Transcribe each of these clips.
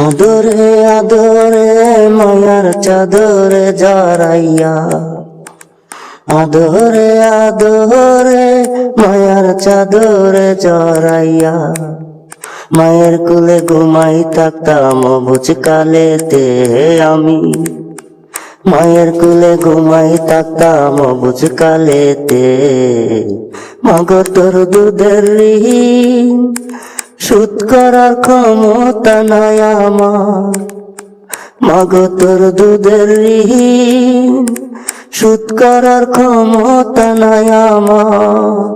আদরে আদরে মায়ার চাদরে জড়াইয়া, আদরে আদরে মায়ার চাদরে জড়াইয়া, মায়ের কোলে ঘুমাই থাকতাম বুঝ কালেতে আমি, মায়ের কোলে ঘুমাই থাকতাম বুঝ কালেতে। মাগো তোর দুধের ঋণ শোধ করার ক্ষমতা নাই আমার, মাগো তোর দুধের ঋণ শোধ করার ক্ষমতা নাই আমার।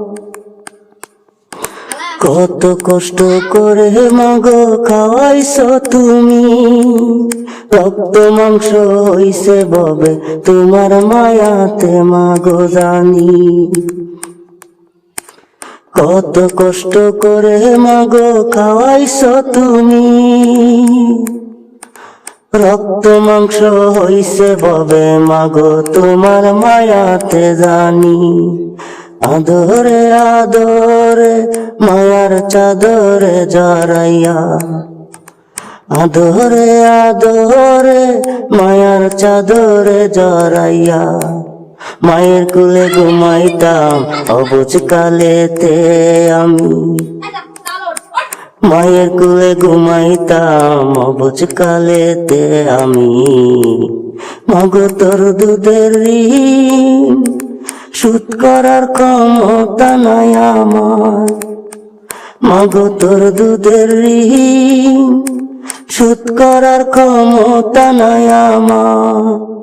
কত কষ্ট করে মাগো খাওয়াইছো তুমি, রক্ত মাংস হইছে ববে তোমার মায়াতে মাগো জানি। কত কষ্ট করে মাগো খাওয়াইছো তুমি, রক্ত মাংস হইছে ববে মাগো তোমার মায়াতে জানি। আদরে আদরে মায়ার চাদরে জড়াইয়া, আদরে আদরে মায়ার চাদরে জড়াইয়া, মায়ের কোলে ঘুমাইতাম অবুঝ কালেতে আমি, মায়ের কোলে ঘুমাইতাম অবুঝ কালেতে আমি। মাগো তোর দুধের ঋণ শোধ করার ক্ষমতা নাই আমার, মাগো তোর দুধের ঋণ শোধ করার ক্ষমতা নাই আমার।